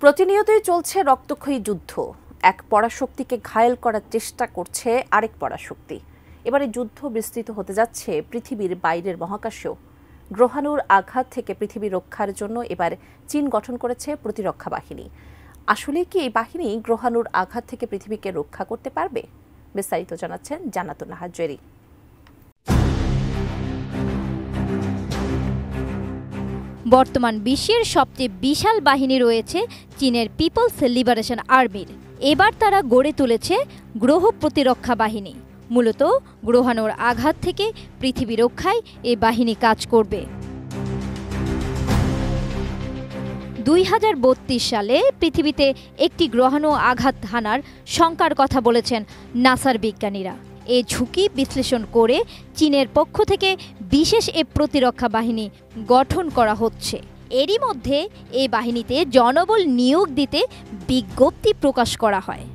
প্রতিনিয়তই চলছে রক্তক্ষয়ী যুদ্ধ। এক পরাশক্তিকে ঘায়েল করার চেষ্টা করছে আরেক পরাশক্তি। এবারে যুদ্ধ বিস্তৃত হতে যাচ্ছে পৃথিবীর বাইরের মহাকাশেও। গ্রহাণুর আঘাত থেকে পৃথিবী রক্ষার জন্য এবার চীন গঠন করেছে প্রতিরক্ষা বাহিনী। আসলে কি এই বাহিনী গ্রহাণুর আঘাত থেকে পৃথিবীকে রক্ষা করতে পারবে? বিস্তারিত জানাচ্ছেন জান্নাতুন নাহার জেরি। বর্তমান বিশ্বের সবচেয়ে বিশাল বাহিনী রয়েছে চীনের পিপলস লিবারেশন আর্মির। এবার তারা গড়ে তুলেছে গ্রহ প্রতিরক্ষা বাহিনী। মূলত গ্রহাণুর আঘাত থেকে পৃথিবী রক্ষায় এই বাহিনী কাজ করবে। 2032 সালে পৃথিবীতে একটি গ্রহাণু আঘাত হানার শঙ্কার কথা বলেছেন নাসার বিজ্ঞানীরা। এই ঝুঁকি বিশ্লেষণ করে চীনের পক্ষ থেকে বিশেষ এ প্রতিরক্ষা বাহিনী গঠন করা হচ্ছে। এরই মধ্যে এই বাহিনীতে জনবল নিয়োগ দিতে বিজ্ঞপ্তি প্রকাশ করা হয়।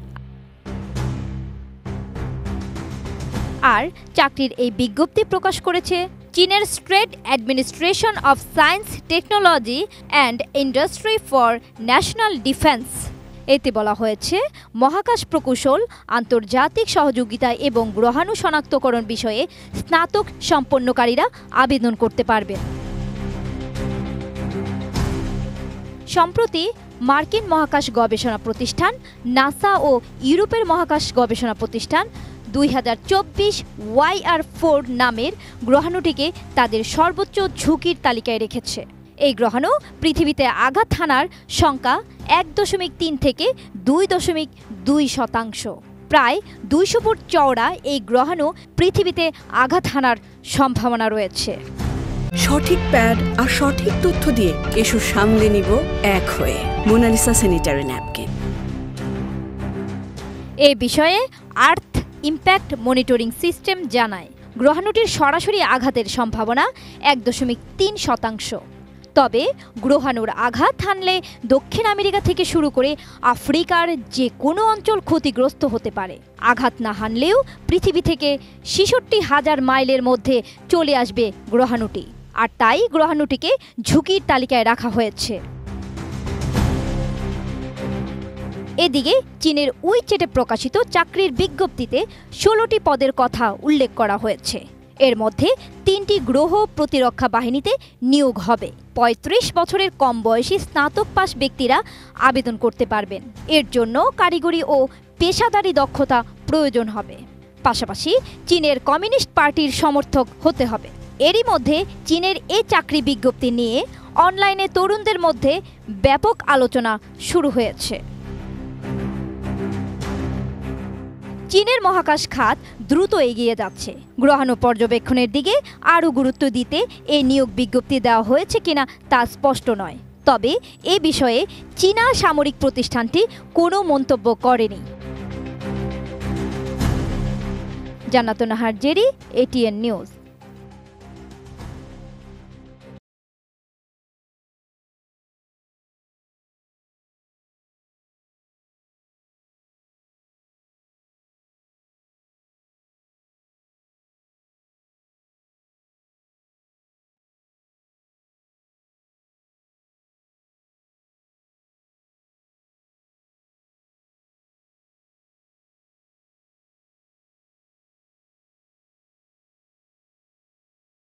আর চাকরির এই বিজ্ঞপ্তি প্রকাশ করেছে চীনের state administration of science, technology and industry for national defence. এতে বলা হয়েছে, মহাকাশ প্রকৌশল, আন্তর্জাতিক সহযোগিতা এবং গ্রহাণু শনাক্তকরণ বিষয়ে স্নাতক সম্পন্নকারীরা আবেদন করতে পারবেন। সম্প্রতি মার্কিন মহাকাশ গবেষণা প্রতিষ্ঠান নাসা ও ইউরোপের মহাকাশ গবেষণা প্রতিষ্ঠান 2024 YR4 নামের গ্রহাণুটিকে তাদের সর্বোচ্চ ঝুঁকির তালিকায় রেখেছে। এই গ্রহাণু পৃথিবীতে আঘাত হানার শঙ্কা 1.3 থেকে 2.2%। প্রায় 200 ফুট চওড়া এই গ্রহাণু পৃথিবীতে আঘাত হানার সম্ভাবনা রয়েছে। সঠিক প্যাড আর সঠিক তথ্য দিয়ে এসো সামলে নিব এক হয়ে মোনালিসা স্যানিটারি ন্যাপকিন। এ বিষয়ে আর্থ ইম্প্যাক্ট মনিটরিং সিস্টেম জানায়, গ্রহাণুটির সরাসরি আঘাতের সম্ভাবনা 1.3%। তবে গ্রহাণুর আঘাত হানলে দক্ষিণ আমেরিকা থেকে শুরু করে আফ্রিকার যে কোনো অঞ্চল ক্ষতিগ্রস্ত হতে পারে। আঘাত না হানলেও পৃথিবী থেকে 66,000 মাইলের মধ্যে চলে আসবে গ্রহাণুটি। আর তাই গ্রহাণুটিকে ঝুঁকির তালিকায় রাখা হয়েছে। এদিকে চীনের উইচেটে প্রকাশিত চাকরির বিজ্ঞপ্তিতে 16টি পদের কথা উল্লেখ করা হয়েছে। এর মধ্যে 3টি গ্রহ প্রতিরক্ষা বাহিনীতে নিয়োগ হবে। 35 বছরের কম বয়সী স্নাতক পাস ব্যক্তিরা আবেদন করতে পারবেন। এর জন্য কারিগরি ও পেশাদারি দক্ষতা প্রয়োজন হবে। পাশাপাশি চীনের কমিউনিস্ট পার্টির সমর্থক হতে হবে। এরই মধ্যে চীনের এই চাকরি বিজ্ঞপ্তি নিয়ে অনলাইনে তরুণদের মধ্যে ব্যাপক আলোচনা শুরু হয়েছে। চীনের মহাকাশ খাত দ্রুত এগিয়ে যাচ্ছে। গ্রহাণু পর্যবেক্ষণের দিকে আরও গুরুত্ব দিতে এই নিয়োগ বিজ্ঞপ্তি দেওয়া হয়েছে কিনা তা স্পষ্ট নয়। তবে এ বিষয়ে চীনা সামরিক প্রতিষ্ঠানটি কোনো মন্তব্য করেনি। জান্নাতুন নাহার জেরি, ATN নিউজ।